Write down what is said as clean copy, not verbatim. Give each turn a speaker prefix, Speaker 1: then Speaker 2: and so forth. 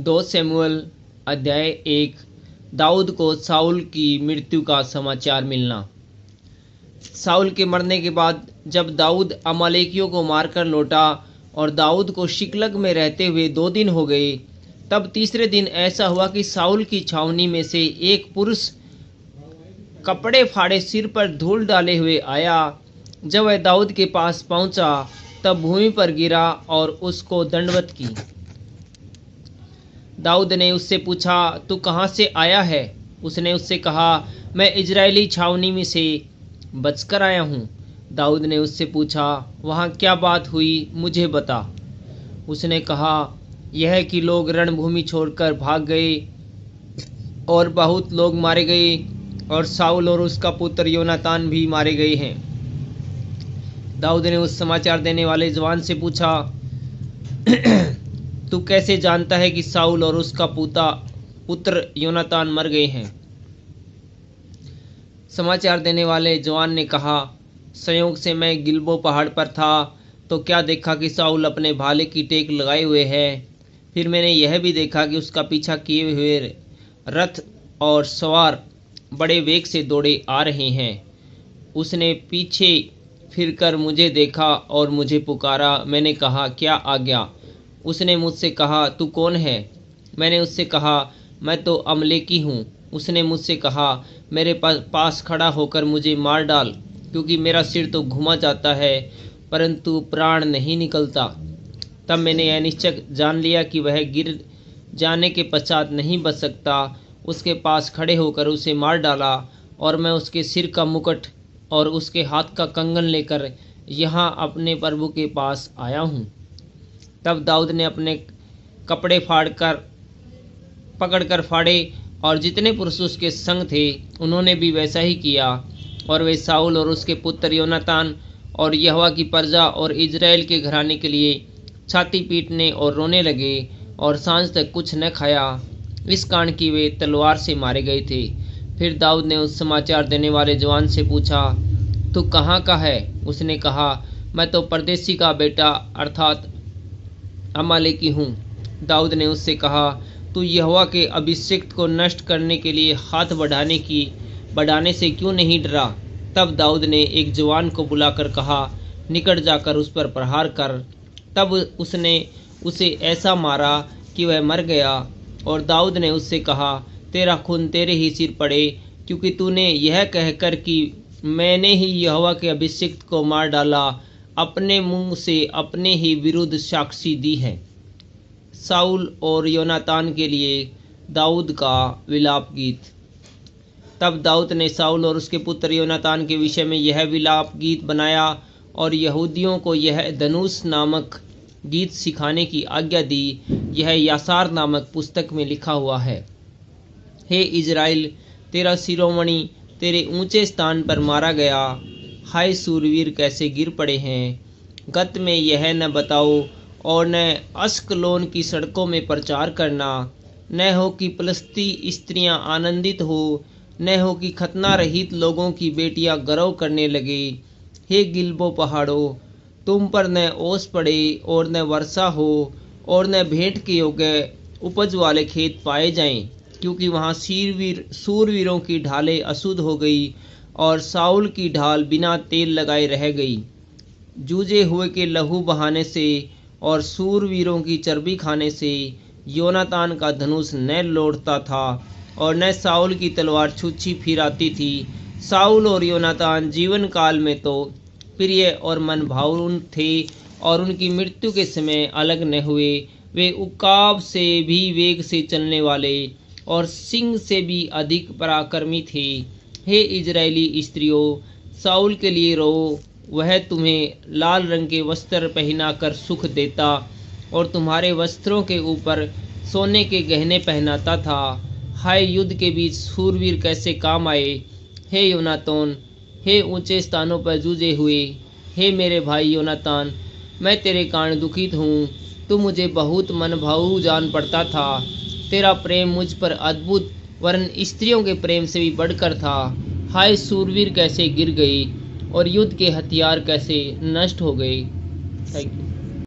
Speaker 1: 2 शमूएल अध्याय 1। दाऊद को साउल की मृत्यु का समाचार मिलना। साउल के मरने के बाद जब दाऊद अमालेकियों को मारकर लौटा और दाऊद को शिकलग में रहते हुए 2 दिन हो गए, तब तीसरे दिन ऐसा हुआ कि साउल की छावनी में से एक पुरुष कपड़े फाड़े सिर पर धूल डाले हुए आया। जब वह दाऊद के पास पहुंचा तब भूमि पर गिरा और उसको दंडवत की। दाऊद ने उससे पूछा, तू कहाँ से आया है? उसने उससे कहा, मैं इजरायली छावनी में से बचकर आया हूँ। दाऊद ने उससे पूछा, वहाँ क्या बात हुई, मुझे बता। उसने कहा, यह कि लोग रणभूमि छोड़कर भाग गए और बहुत लोग मारे गए और साउल और उसका पुत्र योनातान भी मारे गए हैं। दाऊद ने उस समाचार देने वाले जवान से पूछा, तू कैसे जानता है कि साउल और उसका पुत्र योनातान मर गए हैं? समाचार देने वाले जवान ने कहा, संयोग से मैं गिलबो पहाड़ पर था तो क्या देखा कि साउल अपने भाले की टेक लगाए हुए है। फिर मैंने यह भी देखा कि उसका पीछा किए हुए रथ और सवार बड़े वेग से दौड़े आ रहे हैं। उसने पीछे फिरकर मुझे देखा और मुझे पुकारा। मैंने कहा, क्या आज्ञा? उसने मुझसे कहा, तू कौन है? मैंने उससे कहा, मैं तो अमलेकी हूँ। उसने मुझसे कहा, मेरे पास खड़ा होकर मुझे मार डाल, क्योंकि मेरा सिर तो घुमा जाता है परंतु प्राण नहीं निकलता। तब मैंने यह निश्चय जान लिया कि वह गिर जाने के पश्चात नहीं बच सकता। उसके पास खड़े होकर उसे मार डाला और मैं उसके सिर का मुकुट और उसके हाथ का कंगन लेकर यहाँ अपने प्रभु के पास आया हूँ। तब दाऊद ने अपने कपड़े पकड़कर फाड़े और जितने पुरुष उसके संग थे उन्होंने भी वैसा ही किया। और वे साउल और उसके पुत्र योनातान और यहोवा की प्रजा और इजराइल के घराने के लिए छाती पीटने और रोने लगे और सांझ तक कुछ न खाया, इस कारण कि वे तलवार से मारे गए थे। फिर दाऊद ने उस समाचार देने वाले जवान से पूछा, तू कहाँ का है? उसने कहा, मैं तो परदेसी का बेटा अर्थात अमालेकी हूँ। दाऊद ने उससे कहा, तू यहोवा के अभिषिक्त को नष्ट करने के लिए हाथ बढ़ाने से क्यों नहीं डरा? तब दाऊद ने एक जवान को बुलाकर कहा, निकट जाकर उस पर प्रहार कर। तब उसने उसे ऐसा मारा कि वह मर गया। और दाऊद ने उससे कहा, तेरा खून तेरे ही सिर पड़े, क्योंकि तूने यह कहकर कि मैंने ही यहोवा के अभिषिक्त को मार डाला, अपने मुंह से अपने ही विरुद्ध साक्षी दी है। साउल और योनातान के लिए दाऊद का विलाप गीत। तब दाऊद ने साउल और उसके पुत्र योनातान के विषय में यह विलाप गीत बनाया और यहूदियों को यह धनुष नामक गीत सिखाने की आज्ञा दी। यह यासार नामक पुस्तक में लिखा हुआ है। हे इजराइल, तेरा शिरोमणि तेरे ऊंचे स्थान पर मारा गया। हाय सूरवीर कैसे गिर पड़े हैं। गत में यह न बताओ और न अस्कलोन की सड़कों में प्रचार करना, न हो कि फलस्ती स्त्रियां आनंदित हो, न हो कि खतना रहित लोगों की बेटियां गर्व करने लगे। हे गिलबो पहाड़ों, तुम पर न ओस पड़े और न वर्षा हो और न भेंट के योग्य उपज वाले खेत पाए जाएं, क्योंकि वहाँ सूरवीरों की ढालें अशुद्ध हो गई और साउल की ढाल बिना तेल लगाए रह गई। जूझे हुए के लहू बहाने से और सूरवीरों की चर्बी खाने से योनातान का धनुष न लौटता था और न साउल की तलवार छुच्छी फिराती थी। साउल और योनातान जीवन काल में तो प्रिय और मन भावुन थे और उनकी मृत्यु के समय अलग न हुए। वे उकाब से भी वेग से चलने वाले और सिंह से भी अधिक पराक्रमी थे। हे इजरायली स्त्रियों, साउल के लिए रो, वह तुम्हें लाल रंग के वस्त्र पहनाकर सुख देता और तुम्हारे वस्त्रों के ऊपर सोने के गहने पहनाता था। हाय युद्ध के बीच सूरवीर कैसे काम आए। हे योनातान, हे ऊंचे स्थानों पर जूझे हुए, हे मेरे भाई योनातान, मैं तेरे कारण दुखित हूँ। तू मुझे बहुत मनभाऊ जान पड़ता था। तेरा प्रेम मुझ पर अद्भुत वरन स्त्रियों के प्रेम से भी बढ़कर था। हाय सूरवीर कैसे गिर गई और युद्ध के हथियार कैसे नष्ट हो गए। Thank you.